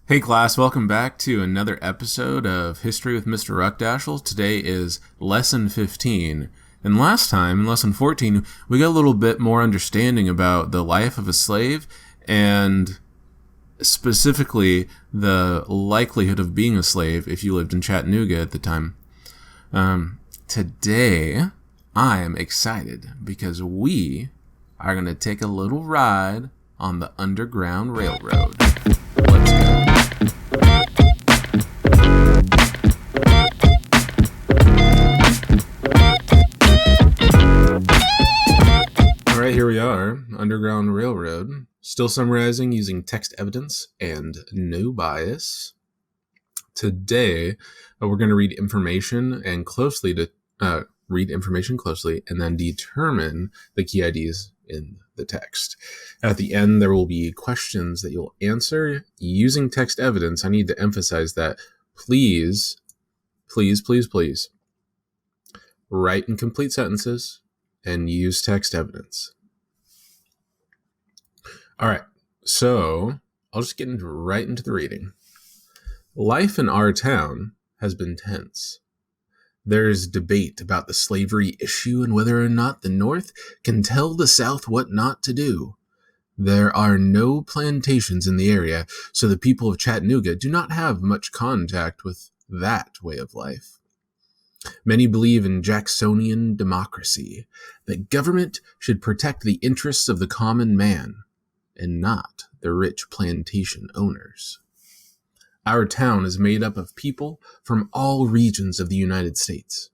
Hey class, welcome back to another episode of History with Mr. Ruckdashel. Today is Lesson 15. And last time, in Lesson 14, we got a little bit more understanding about the life of a slave and specifically the likelihood of being a slave if you lived in Chattanooga at the time. Today, I am excited because we are going to take a little ride on the Underground Railroad. Let's go. Alright, here we are, Underground Railroad, still summarizing using text evidence and no bias. Today, we're going to read information closely and then determine the key ideas in the text. At the end, there will be questions that you'll answer using text evidence. I need to emphasize that please write in complete sentences and use text evidence. All right, so I'll just get right into the reading. Life in our town has been tense. There's debate about the slavery issue and whether or not the North can tell the South what not to do. There are no plantations in the area, so the people of Chattanooga do not have much contact with that way of life. Many believe in Jacksonian democracy, that government should protect the interests of the common man and not the rich plantation owners. Our town is made up of people from all regions of the United States,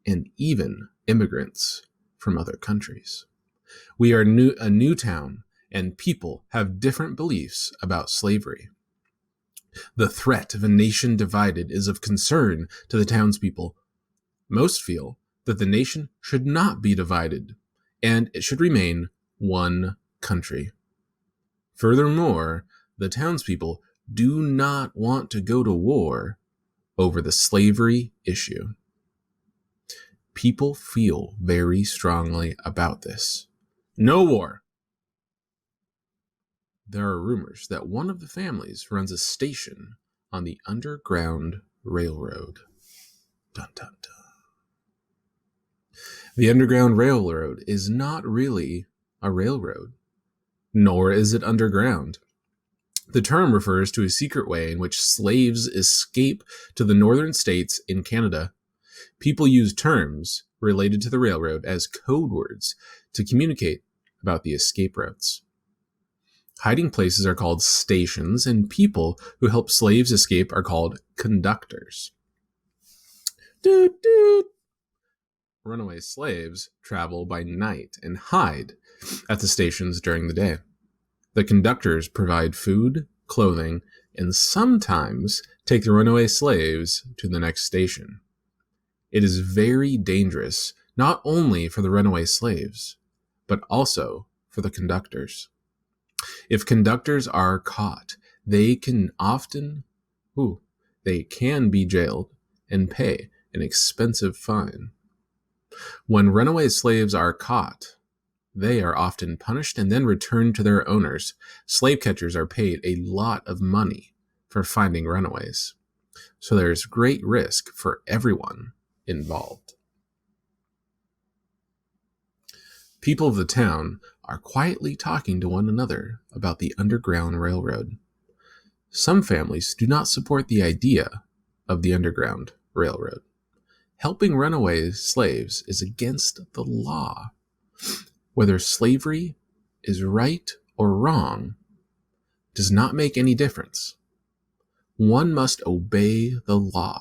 and even immigrants from other countries. We are a new town, and people have different beliefs about slavery. The threat of a nation divided is of concern to the townspeople. Most feel that the nation should not be divided, and it should remain one country. Furthermore, the townspeople do not want to go to war over the slavery issue. People feel very strongly about this. No war. There are rumors that one of the families runs a station on the Underground Railroad. Dun, dun, dun. The Underground Railroad is not really a railroad, nor is it underground. The term refers to a secret way in which slaves escape to the northern states in Canada. People use terms related to the railroad as code words to communicate about the escape routes. Hiding places are called stations, and people who help slaves escape are called conductors. Doot, doot. Runaway slaves travel by night and hide at the stations during the day. The conductors provide food, clothing, and sometimes take the runaway slaves to the next station. It is very dangerous, not only for the runaway slaves, but also for the conductors. If conductors are caught, they can be jailed and pay an expensive fine. When runaway slaves are caught, they are often punished and then returned to their owners. Slave catchers are paid a lot of money for finding runaways, so there is great risk for everyone involved. People of the town are quietly talking to one another about the Underground Railroad. Some families do not support the idea of the Underground Railroad. Helping runaway slaves is against the law. Whether slavery is right or wrong does not make any difference. One must obey the law.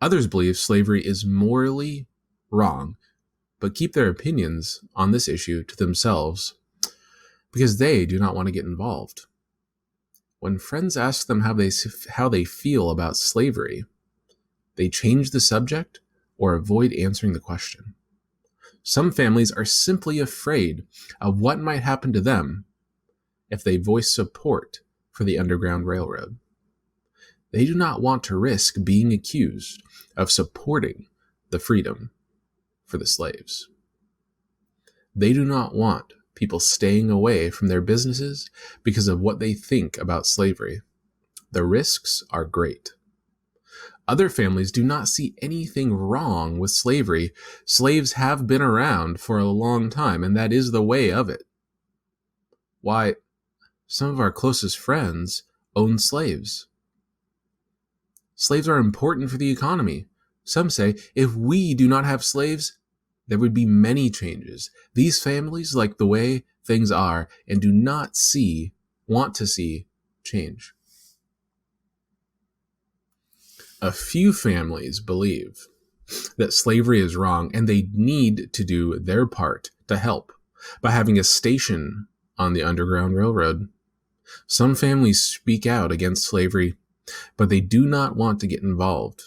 Others believe slavery is morally wrong, but keep their opinions on this issue to themselves because they do not want to get involved. When friends ask them how they feel about slavery, they change the subject or avoid answering the question. Some families are simply afraid of what might happen to them if they voice support for the Underground Railroad. They do not want to risk being accused of supporting the freedom for the slaves. They do not want people staying away from their businesses because of what they think about slavery. The risks are great. Other families do not see anything wrong with slavery. Slaves have been around for a long time, and that is the way of it. Why, some of our closest friends own slaves. Slaves are important for the economy. Some say if we do not have slaves, there would be many changes. These families like the way things are and do not want to see change. A few families believe that slavery is wrong and they need to do their part to help by having a station on the Underground Railroad. Some families speak out against slavery, but they do not want to get involved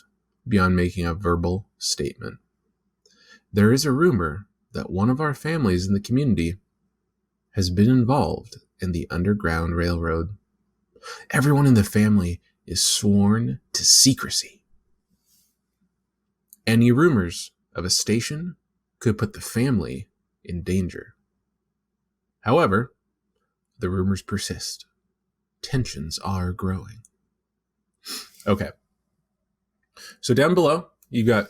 beyond making a verbal statement. There is a rumor that one of our families in the community has been involved in the Underground Railroad. Everyone in the family is sworn to secrecy. Any rumors of a station could put the family in danger. However, the rumors persist. Tensions are growing. Okay. So down below, you got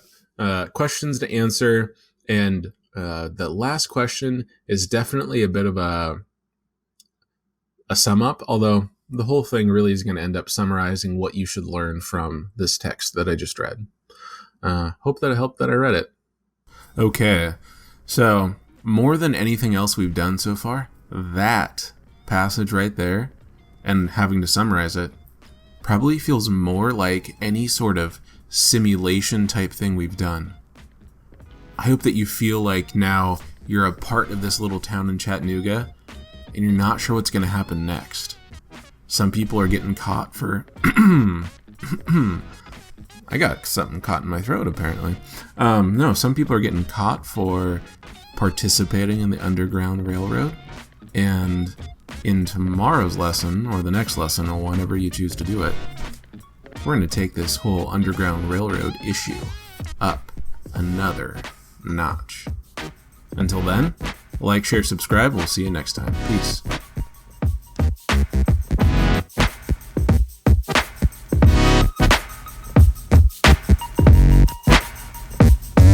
questions to answer, and the last question is definitely a bit of a sum up, although the whole thing really is going to end up summarizing what you should learn from this text that I just read. Hope that it helped that I read it. Okay, so more than anything else we've done so far, that passage right there, and having to summarize it, probably feels more like any sort of simulation type thing we've done. I hope that you feel like now you're a part of this little town in Chattanooga, and you're not sure what's going to happen next. Some people are getting caught for... I got something caught in my throat, apparently. No, some people are getting caught for participating in the Underground Railroad. And in tomorrow's lesson, or the next lesson, or whenever you choose to do it, we're going to take this whole Underground Railroad issue up another notch. Until then, like, share, subscribe. We'll see you next time. Peace.